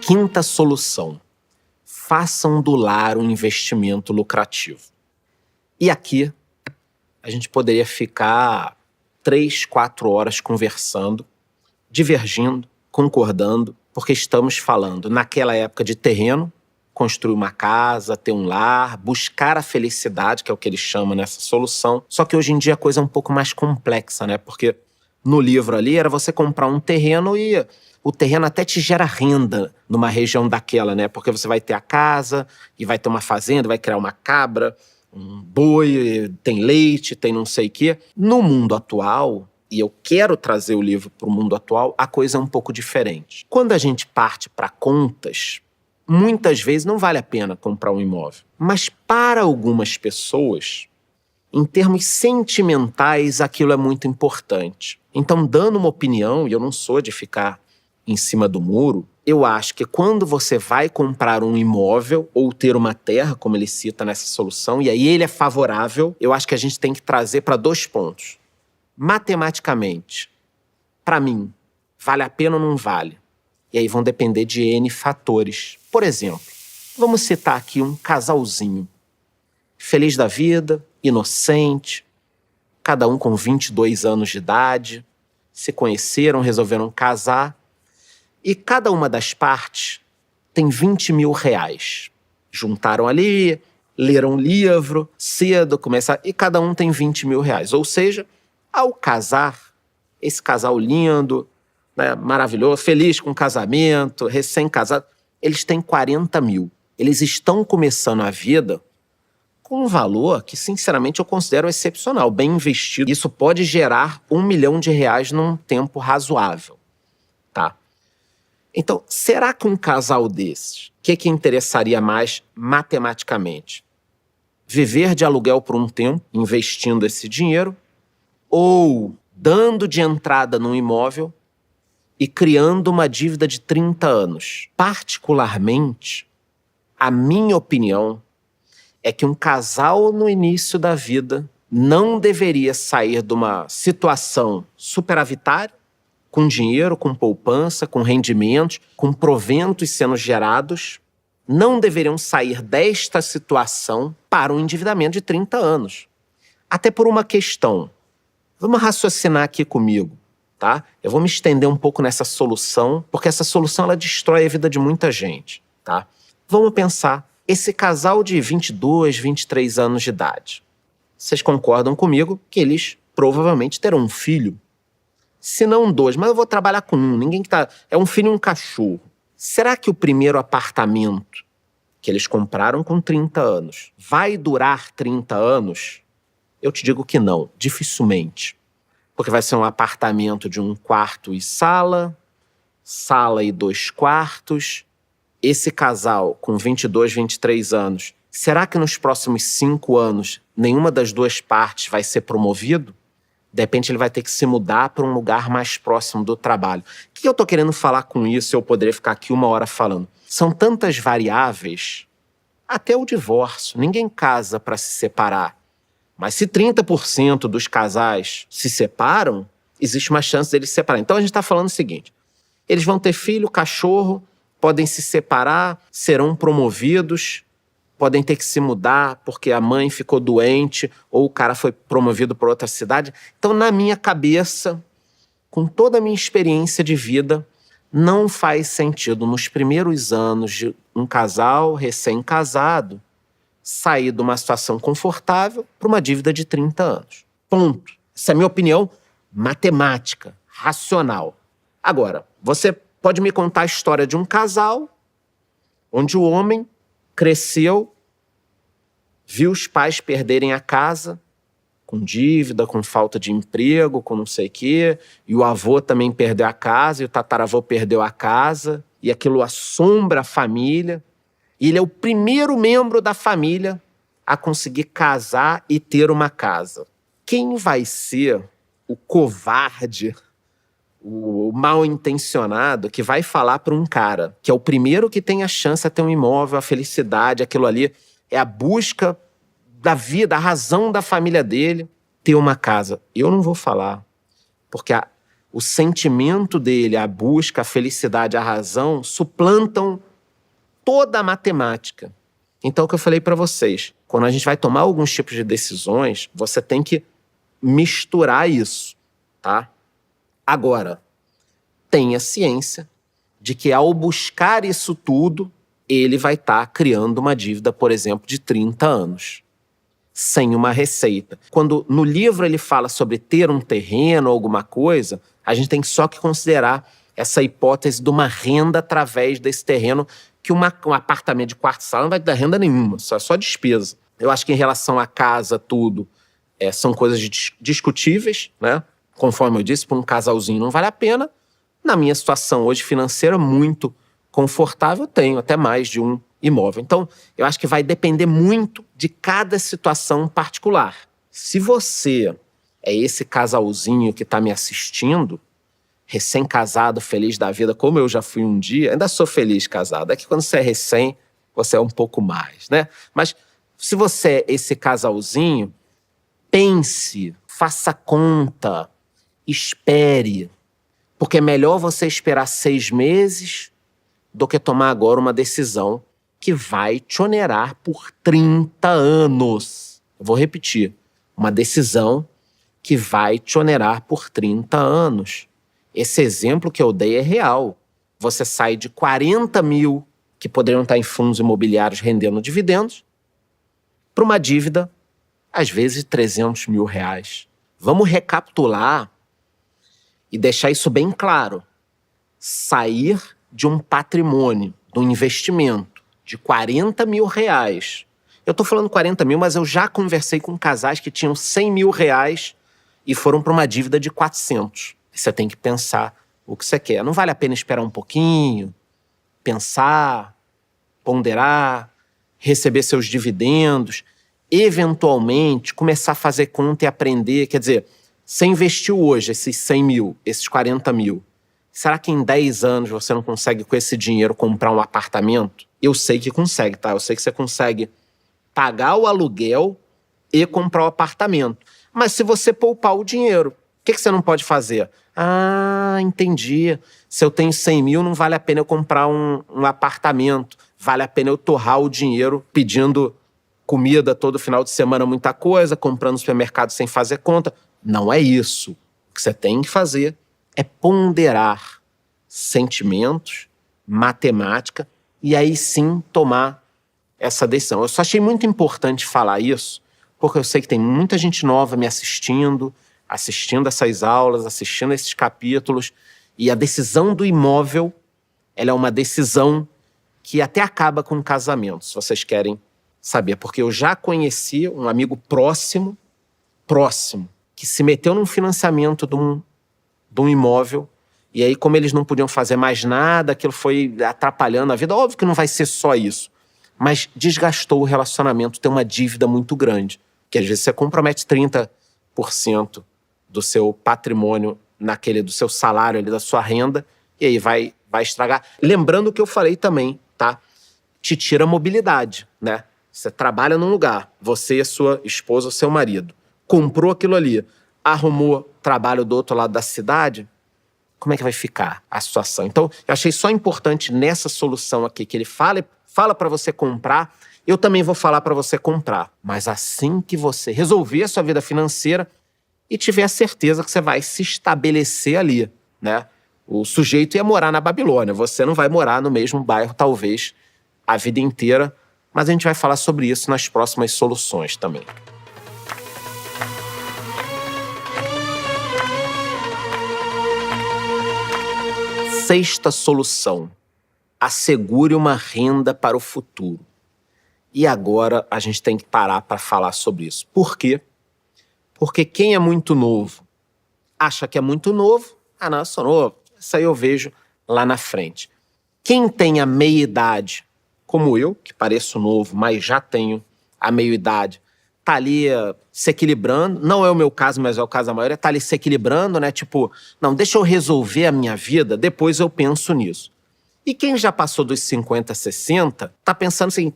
Quinta solução: façam do lar um investimento lucrativo. E aqui a gente poderia ficar 3, 4 horas conversando, divergindo, concordando, porque estamos falando naquela época de terreno, construir uma casa, ter um lar, buscar a felicidade, que é o que eles chamam nessa solução. Só que hoje em dia a coisa é um pouco mais complexa, né? Porque no livro ali era você comprar um terreno e o terreno até te gera renda numa região daquela, né? Porque você vai ter a casa e vai ter uma fazenda, vai criar uma cabra, um boi, tem leite, tem não sei o quê. No mundo atual, e eu quero trazer o livro para o mundo atual, a coisa é um pouco diferente. Quando a gente parte para contas, muitas vezes não vale a pena comprar um imóvel. Mas para algumas pessoas, em termos sentimentais, aquilo é muito importante. Então, dando uma opinião, e eu não sou de ficar em cima do muro, eu acho que quando você vai comprar um imóvel ou ter uma terra, como ele cita nessa solução, e aí ele é favorável, eu acho que a gente tem que trazer para 2 pontos. Matematicamente, para mim, vale a pena ou não vale? E aí vão depender de N fatores. Por exemplo, vamos citar aqui um casalzinho. Feliz da vida, inocente, cada um com 22 anos de idade, se conheceram, resolveram casar, e cada uma das partes tem 20 mil reais. Juntaram ali, leram um livro, cedo, começaram, e cada um tem 20 mil reais. Ou seja, ao casar, esse casal lindo, né, maravilhoso, feliz com o casamento, recém-casado, eles têm 40 mil. Eles estão começando a vida com um valor que, sinceramente, eu considero excepcional, bem investido. Isso pode gerar R$1 milhão num tempo razoável, tá? Então, será que um casal desses, o que interessaria mais matematicamente? Viver de aluguel por um tempo, investindo esse dinheiro, ou dando de entrada num imóvel e criando uma dívida de 30 anos? Particularmente, a minha opinião é que um casal no início da vida não deveria sair de uma situação superavitária, com dinheiro, com poupança, com rendimentos, com proventos sendo gerados, não deveriam sair desta situação para um endividamento de 30 anos. Até por uma questão. Vamos raciocinar aqui comigo, tá? Eu vou me estender um pouco nessa solução, porque essa solução ela destrói a vida de muita gente, tá? Vamos pensar, esse casal de 22, 23 anos de idade, vocês concordam comigo que eles provavelmente terão um filho? Se não 2, mas eu vou trabalhar com um, ninguém que tá... É um filho e um cachorro. Será que o primeiro apartamento que eles compraram com 30 anos vai durar 30 anos? Eu te digo que não, dificilmente. Porque vai ser um apartamento de 1 quarto e sala, sala e 2 quartos. Esse casal com 22, 23 anos, será que nos próximos 5 anos nenhuma das 2 partes vai ser promovido? De repente ele vai ter que se mudar para um lugar mais próximo do trabalho. O que eu estou querendo falar com isso? Eu poderia ficar aqui 1 hora falando. São tantas variáveis, até o divórcio. Ninguém casa para se separar. Mas se 30% dos casais se separam, existe uma chance deles se separar. Então a gente está falando o seguinte, eles vão ter filho, cachorro, podem se separar, serão promovidos, podem ter que se mudar porque a mãe ficou doente ou o cara foi promovido para outra cidade. Então, na minha cabeça, com toda a minha experiência de vida, não faz sentido, nos primeiros anos de um casal recém-casado, sair de uma situação confortável para uma dívida de 30 anos. Ponto. Essa é a minha opinião matemática, racional. Agora, você pode me contar a história de um casal onde o homem cresceu, viu os pais perderem a casa, com dívida, com falta de emprego, com não sei o quê, e o avô também perdeu a casa, e o tataravô perdeu a casa, e aquilo assombra a família, e ele é o primeiro membro da família a conseguir casar e ter uma casa. Quem vai ser o covarde, o mal-intencionado que vai falar para um cara que é o primeiro que tem a chance de ter um imóvel, a felicidade, aquilo ali é a busca da vida, a razão da família dele, ter uma casa? Eu não vou falar, porque o sentimento dele, a busca, a felicidade, a razão, suplantam toda a matemática. Então, o que eu falei para vocês, quando a gente vai tomar alguns tipos de decisões, você tem que misturar isso, tá? Agora, tenha ciência de que ao buscar isso tudo, ele vai estar criando uma dívida, por exemplo, de 30 anos, sem uma receita. Quando no livro ele fala sobre ter um terreno ou alguma coisa, a gente tem só que considerar essa hipótese de uma renda através desse terreno, que um apartamento de quarto sala não vai dar renda nenhuma, só despesa. Eu acho que em relação à casa, tudo, são coisas discutíveis, né? Conforme eu disse, para um casalzinho não vale a pena. Na minha situação hoje financeira, muito confortável, tenho até mais de um imóvel. Então, eu acho que vai depender muito de cada situação particular. Se você é esse casalzinho que está me assistindo, recém-casado, feliz da vida, como eu já fui um dia, ainda sou feliz casado. É que quando você é recém, você é um pouco mais, né? Mas se você é esse casalzinho, pense, faça conta, espere. Porque é melhor você esperar 6 meses do que tomar agora uma decisão que vai te onerar por 30 anos. Eu vou repetir. Uma decisão que vai te onerar por 30 anos. Esse exemplo que eu dei é real. Você sai de 40 mil, que poderiam estar em fundos imobiliários rendendo dividendos, para uma dívida, às vezes, de 300 mil reais. Vamos recapitular e deixar isso bem claro. Sair de um patrimônio, de um investimento de 40 mil reais. Eu estou falando 40 mil, mas eu já conversei com casais que tinham 100 mil reais e foram para uma dívida de 400. Você tem que pensar o que você quer. Não vale a pena esperar um pouquinho, pensar, ponderar, receber seus dividendos, eventualmente começar a fazer conta e aprender. Quer dizer, você investiu hoje esses 100 mil, esses 40 mil. Será que em 10 anos você não consegue com esse dinheiro comprar um apartamento? Eu sei que consegue, tá? Eu sei que você consegue pagar o aluguel e comprar o apartamento. Mas se você poupar o dinheiro, o que você não pode fazer? Ah, entendi. Se eu tenho 100 mil, não vale a pena eu comprar um apartamento. Vale a pena eu torrar o dinheiro pedindo comida todo final de semana, muita coisa, comprando no supermercado sem fazer conta. Não é isso. O que você tem que fazer é ponderar sentimentos, matemática, e aí sim tomar essa decisão. Eu só achei muito importante falar isso, porque eu sei que tem muita gente nova me assistindo essas aulas, assistindo esses capítulos, e a decisão do imóvel, ela é uma decisão que até acaba com o casamento, se vocês querem saber. Porque eu já conheci um amigo próximo, que se meteu num financiamento de um imóvel, e aí, como eles não podiam fazer mais nada, aquilo foi atrapalhando a vida. Óbvio que não vai ser só isso, mas desgastou o relacionamento, tem uma dívida muito grande, que às vezes você compromete 30% do seu patrimônio do seu salário, ali, da sua renda, e aí vai estragar. Lembrando o que eu falei também, tá? Te tira a mobilidade, né? Você trabalha num lugar, você, sua esposa ou seu marido, comprou aquilo ali, arrumou trabalho do outro lado da cidade, como é que vai ficar a situação? Então, eu achei só importante nessa solução aqui, que ele fala para você comprar, eu também vou falar para você comprar. Mas assim que você resolver a sua vida financeira e tiver a certeza que você vai se estabelecer ali, né? O sujeito ia morar na Babilônia, você não vai morar no mesmo bairro, talvez, a vida inteira, mas a gente vai falar sobre isso nas próximas soluções também. Sexta solução: assegure uma renda para o futuro. E agora a gente tem que parar para falar sobre isso. Por quê? Porque quem é muito novo acha que é muito novo. Ah, não, eu sou novo. Isso aí eu vejo lá na frente. Quem tem a meia-idade, como eu, que pareço novo, mas já tenho a meia-idade, tá ali se equilibrando. Não é o meu caso, mas é o caso da maioria. Tá ali se equilibrando, né? Tipo, não, deixa eu resolver a minha vida, depois eu penso nisso. E quem já passou dos 50, 60, tá pensando assim,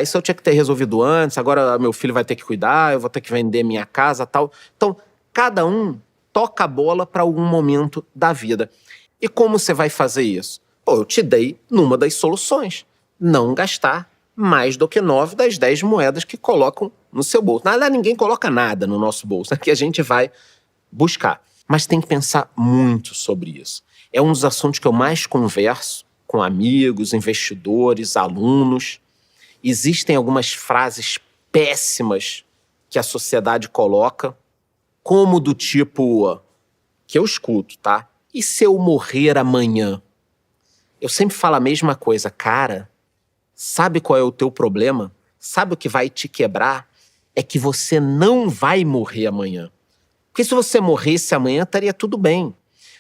isso eu tinha que ter resolvido antes, agora meu filho vai ter que cuidar, eu vou ter que vender minha casa, tal. Então, cada um toca a bola para algum momento da vida. E como você vai fazer isso? Pô, eu te dei numa das soluções. Não gastar mais do que 9 das 10 moedas que colocam no seu bolso. Nada, ninguém coloca nada no nosso bolso, é que a gente vai buscar. Mas tem que pensar muito sobre isso. É um dos assuntos que eu mais converso com amigos, investidores, alunos. Existem algumas frases péssimas que a sociedade coloca, como do tipo, que eu escuto, tá? E se eu morrer amanhã? Eu sempre falo a mesma coisa, cara, sabe qual é o teu problema? Sabe o que vai te quebrar? É que você não vai morrer amanhã. Porque se você morresse amanhã, estaria tudo bem.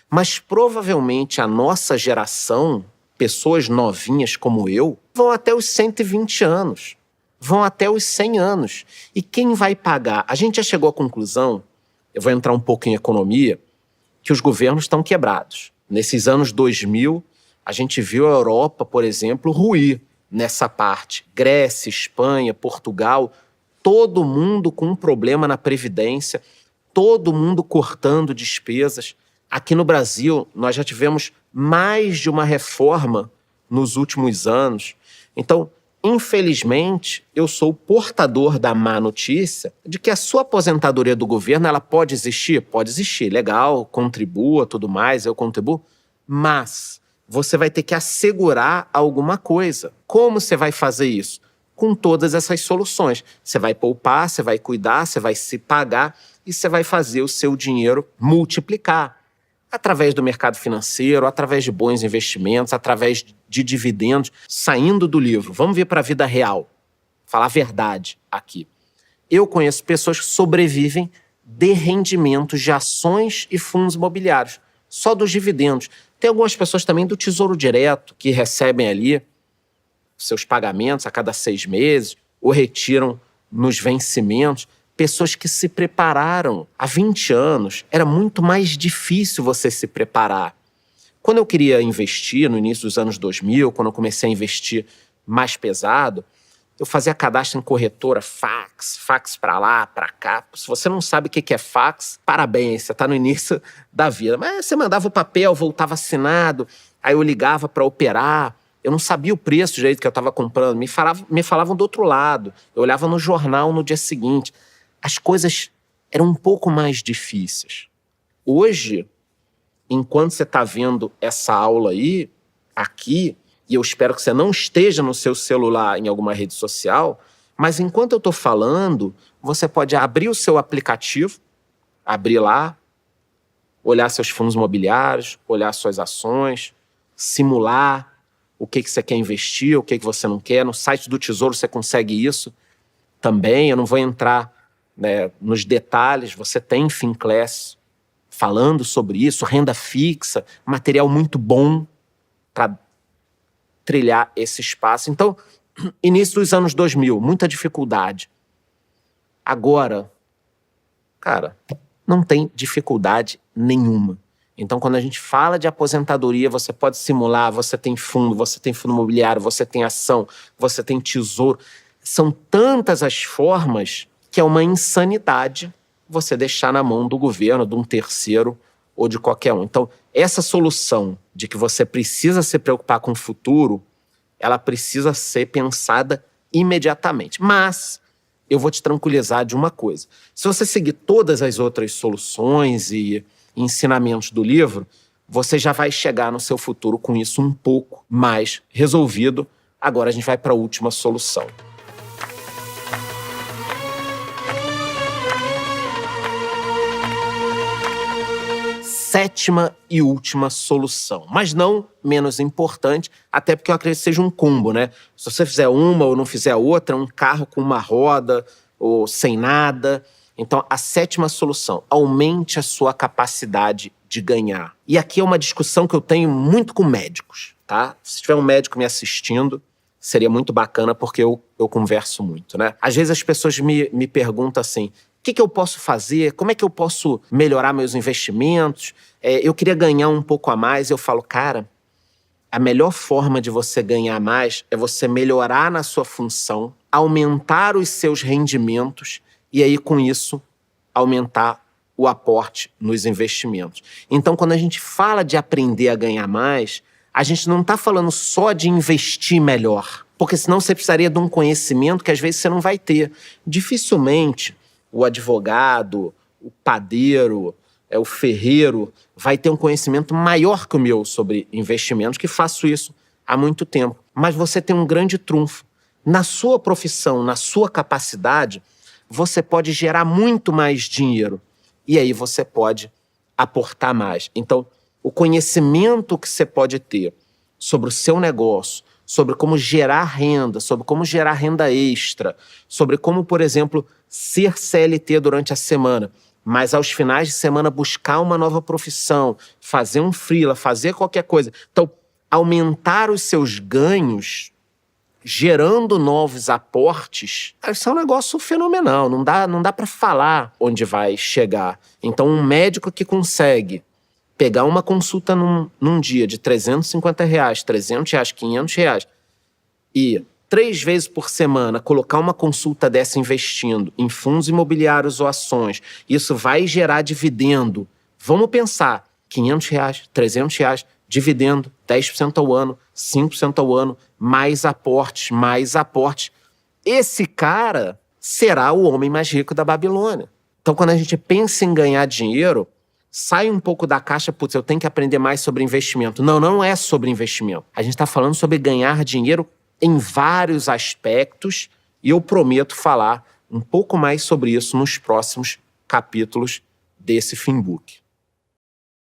Mas provavelmente a nossa geração, pessoas novinhas como eu, vão até os 120 anos. Vão até os 100 anos. E quem vai pagar? A gente já chegou à conclusão, eu vou entrar um pouco em economia, que os governos estão quebrados. Nesses anos 2000, a gente viu a Europa, por exemplo, ruir nessa parte. Grécia, Espanha, Portugal, todo mundo com um problema na Previdência, todo mundo cortando despesas. Aqui no Brasil, nós já tivemos mais de uma reforma nos últimos anos. Então, infelizmente, eu sou o portador da má notícia de que a sua aposentadoria do governo, ela pode existir? Pode existir, legal, contribua, tudo mais, eu contribuo, mas você vai ter que assegurar alguma coisa. Como você vai fazer isso? Com todas essas soluções. Você vai poupar, você vai cuidar, você vai se pagar e você vai fazer o seu dinheiro multiplicar. Através do mercado financeiro, através de bons investimentos, através de dividendos, saindo do livro. Vamos vir para a vida real. Falar a verdade aqui. Eu conheço pessoas que sobrevivem de rendimentos de ações e fundos imobiliários. Só dos dividendos. Tem algumas pessoas também do Tesouro Direto que recebem ali seus pagamentos a cada 6 meses ou retiram nos vencimentos. Pessoas que se prepararam há 20 anos. Era muito mais difícil você se preparar. Quando eu queria investir no início dos anos 2000, quando eu comecei a investir mais pesado, eu fazia cadastro em corretora, fax para lá, para cá. Se você não sabe o que é fax, parabéns, você está no início da vida. Mas você mandava o papel, voltava assinado, aí eu ligava para operar. Eu não sabia o preço do jeito que eu estava comprando. Me falavam do outro lado. Eu olhava no jornal no dia seguinte. As coisas eram um pouco mais difíceis. Hoje, enquanto você está vendo essa aula aí, aqui, e eu espero que você não esteja no seu celular em alguma rede social, mas enquanto eu estou falando, você pode abrir o seu aplicativo, abrir lá, olhar seus fundos imobiliários, olhar suas ações, simular o que você quer investir, o que você não quer. No site do Tesouro você consegue isso também. Eu não vou entrar, né, nos detalhes. Você tem Finclass falando sobre isso, renda fixa, material muito bom para trilhar esse espaço. Então, início dos anos 2000, muita dificuldade. Agora, cara, não tem dificuldade nenhuma. Então, quando a gente fala de aposentadoria, você pode simular, você tem fundo imobiliário, você tem ação, você tem tesouro. São tantas as formas que é uma insanidade você deixar na mão do governo, de um terceiro ou de qualquer um. Então, essa solução de que você precisa se preocupar com o futuro, ela precisa ser pensada imediatamente. Mas eu vou te tranquilizar de uma coisa. Se você seguir todas as outras soluções e ensinamentos do livro, você já vai chegar no seu futuro com isso um pouco mais resolvido. Agora a gente vai para a última solução. Sétima e última solução, mas não menos importante, até porque eu acredito que seja um combo, né? Se você fizer uma ou não fizer a outra, um carro com uma roda ou sem nada. Então, a sétima solução, aumente a sua capacidade de ganhar. E aqui é uma discussão que eu tenho muito com médicos, tá? Se tiver um médico me assistindo, seria muito bacana, porque eu converso muito, né? Às vezes as pessoas me perguntam assim: o que eu posso fazer? Como é que eu posso melhorar meus investimentos? Eu queria ganhar um pouco a mais. Eu falo, cara, a melhor forma de você ganhar mais é você melhorar na sua função, aumentar os seus rendimentos e aí, com isso, aumentar o aporte nos investimentos. Então, quando a gente fala de aprender a ganhar mais, a gente não está falando só de investir melhor, porque senão você precisaria de um conhecimento que às vezes você não vai ter. Dificilmente o advogado, o padeiro, o ferreiro vai ter um conhecimento maior que o meu sobre investimentos, que faço isso há muito tempo. Mas você tem um grande trunfo. Na sua profissão, na sua capacidade, você pode gerar muito mais dinheiro. E aí você pode aportar mais. Então, o conhecimento que você pode ter sobre o seu negócio, sobre como gerar renda, sobre como gerar renda extra, sobre como, por exemplo, ser CLT durante a semana, mas aos finais de semana buscar uma nova profissão, fazer um freela, fazer qualquer coisa. Então, aumentar os seus ganhos gerando novos aportes, isso é um negócio fenomenal, não dá para falar onde vai chegar. Então, um médico que consegue pegar uma consulta num dia de R$350, R$300, R$500 e 3 vezes por semana colocar uma consulta dessa investindo em fundos imobiliários ou ações, isso vai gerar dividendo. Vamos pensar, R$500, R$300, dividendo, 10% ao ano, 5% ao ano, mais aportes, mais aportes. Esse cara será o homem mais rico da Babilônia. Então, quando a gente pensa em ganhar dinheiro, sai um pouco da caixa, putz, eu tenho que aprender mais sobre investimento. Não, não é sobre investimento. A gente está falando sobre ganhar dinheiro em vários aspectos e eu prometo falar um pouco mais sobre isso nos próximos capítulos desse Finbook.